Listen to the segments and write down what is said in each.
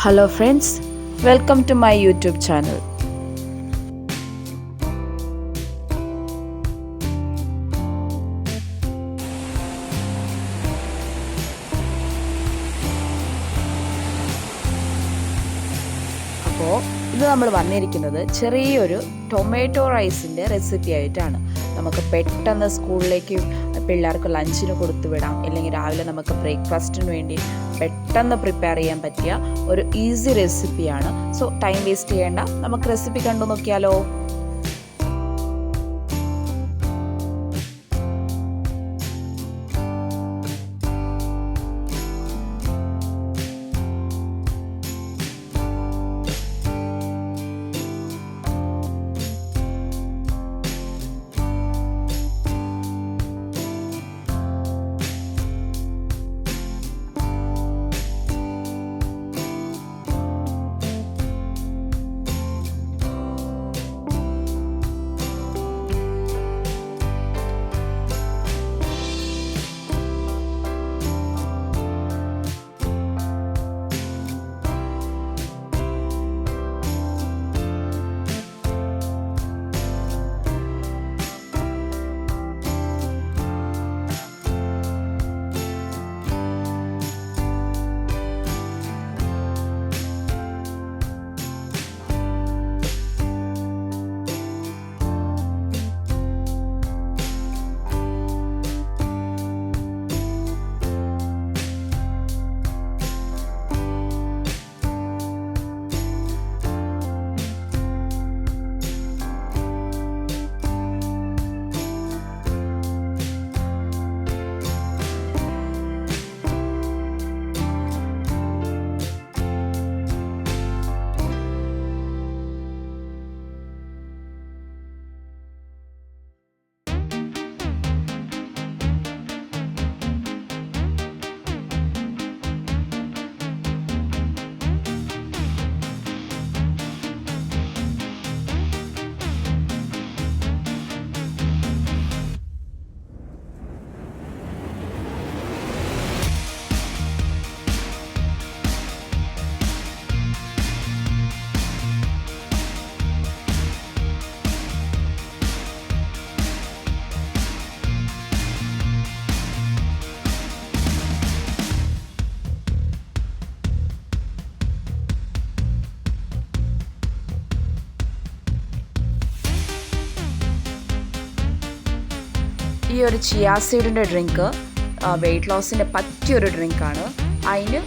Hello friends, welcome to my YouTube channel. അപ്പോൾ ഇത് നമ്മൾ വന്നിരിക്കുന്നത് ചെറിയൊരു ടൊമാറ്റോ റൈസിൻ്റെ റെസിപ്പി ആയിട്ടാണ്. നമുക്ക് പെട്ടെന്ന് സ്കൂളിലേക്ക് പിള്ളേർക്ക് ലഞ്ചിന് കൊടുത്തു വിടാം, അല്ലെങ്കിൽ രാവിലെ നമുക്ക് ബ്രേക്ക്ഫാസ്റ്റിന് വേണ്ടി പെട്ടെന്ന് പ്രിപ്പയർ ചെയ്യാൻ പറ്റിയ ഒരു ഈസി റെസിപ്പിയാണ്. സോ ടൈം വേസ്റ്റ് ചെയ്യേണ്ട, നമുക്ക് റെസിപ്പി കണ്ടു നോക്കിയാലോ. ഈ ഒരു ചിയാ സീഡിൻ്റെ ഡ്രിങ്ക് വെയിറ്റ് ലോസിന് പറ്റിയൊരു ഡ്രിങ്കാണ്. അതിന്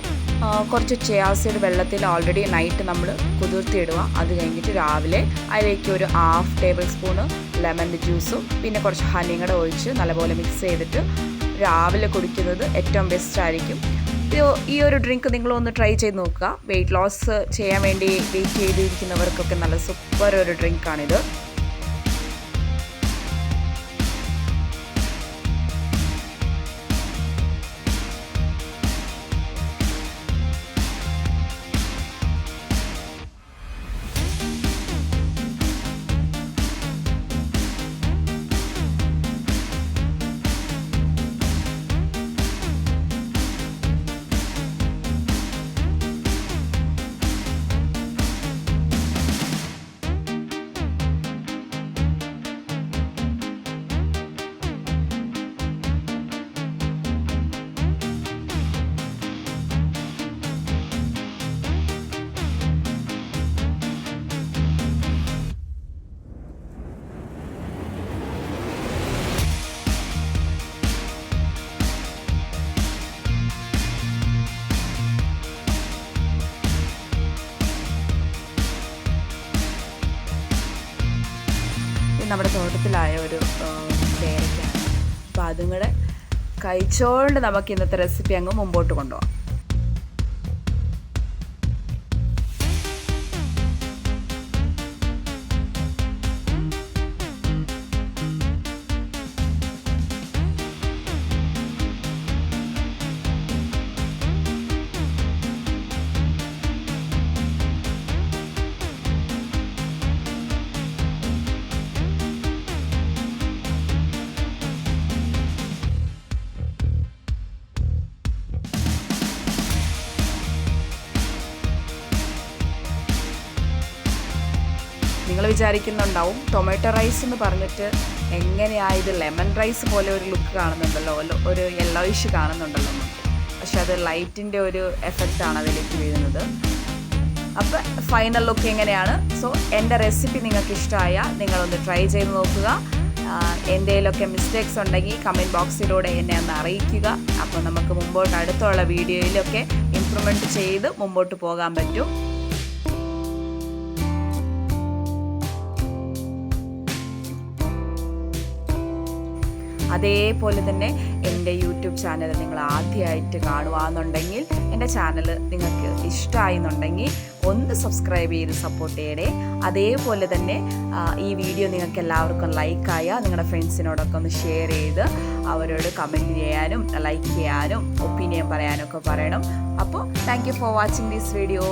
കുറച്ച് ചിയാ സീഡ് വെള്ളത്തിൽ ഓൾറെഡി നൈറ്റ് നമ്മൾ കുതിർത്തിയിടുക. അത് കഴിഞ്ഞിട്ട് രാവിലെ അതിലേക്ക് ഒരു 1/2 ടേബിൾ സ്പൂണ് ലെമൺ ജ്യൂസും പിന്നെ കുറച്ച് ഹണിയും കൂടെ ഒഴിച്ച് നല്ലപോലെ മിക്സ് ചെയ്തിട്ട് രാവിലെ കുടിക്കുന്നത് ഏറ്റവും ബെസ്റ്റ് ആയിരിക്കും. ഈ ഒരു ഡ്രിങ്ക് നിങ്ങളൊന്ന് ട്രൈ ചെയ്ത് നോക്കുക. വെയിറ്റ് ലോസ് ചെയ്യാൻ വേണ്ടി വെയിറ്റ് ചെയ്തിരിക്കുന്നവർക്കൊക്കെ നല്ല സൂപ്പർ ഒരു ഡ്രിങ്കാണിത്. നമ്മുടെ തോട്ടത്തിലായ ഒരു പേരയ്ക്കാണ്. അപ്പോൾ അതും കൂടെ കഴിച്ചോണ്ട് നമുക്ക് ഇന്നത്തെ റെസിപ്പി അങ്ങ് മുമ്പോട്ട് കൊണ്ടുപോകാം. നിങ്ങൾ വിചാരിക്കുന്നുണ്ടാവും ടൊമാറ്റോ റൈസ് എന്ന് പറഞ്ഞിട്ട് എങ്ങനെയാണ് ഇത് ലെമൺ റൈസ് പോലെ ഒരു ലുക്ക് കാണുന്നുണ്ടല്ലോ, ഒരു യെല്ലോയിഷ് കാണുന്നുണ്ടല്ലോ. പക്ഷെ അത് ലൈറ്റിൻ്റെ ഒരു എഫക്റ്റാണ് അതിലേക്ക് വീഴുന്നത്. അപ്പോൾ ഫൈനൽ ലുക്ക് എങ്ങനെയാണ്? സോ എൻ്റെ റെസിപ്പി നിങ്ങൾക്ക് ഇഷ്ടമായ നിങ്ങളൊന്ന് ട്രൈ ചെയ്ത് നോക്കുക. എന്തെങ്കിലുമൊക്കെ മിസ്റ്റേക്സ് ഉണ്ടെങ്കിൽ കമൻറ്റ് ബോക്സിലൂടെ എന്നെ ഒന്ന് അറിയിക്കുക. അപ്പോൾ നമുക്ക് മുമ്പോട്ട് അടുത്തുള്ള വീഡിയോയിലൊക്കെ ഇംപ്രൂവ്മെൻറ്റ് ചെയ്ത് മുമ്പോട്ട് പോകാൻ പറ്റും. അതേപോലെ തന്നെ എൻ്റെ യൂട്യൂബ് ചാനൽ നിങ്ങൾ ആദ്യമായിട്ട് കാണുകയെന്നുണ്ടെങ്കിൽ എൻ്റെ ചാനൽ നിങ്ങൾക്ക് ഇഷ്ടമായെന്നുണ്ടെങ്കിൽ ഒന്ന് സബ്സ്ക്രൈബ് ചെയ്ത് സപ്പോർട്ട് ചെയ്യണേ. അതേപോലെ തന്നെ ഈ വീഡിയോ നിങ്ങൾക്ക് എല്ലാവർക്കും ലൈക്കായാൽ നിങ്ങളുടെ ഫ്രണ്ട്സിനോടൊക്കെ ഒന്ന് ഷെയർ ചെയ്ത് അവരോട് കമൻറ്റ് ചെയ്യാനും ലൈക്ക് ചെയ്യാനും ഒപ്പീനിയൻ പറയാനും ഒക്കെ പറയണം. അപ്പോൾ thank you for watching this video.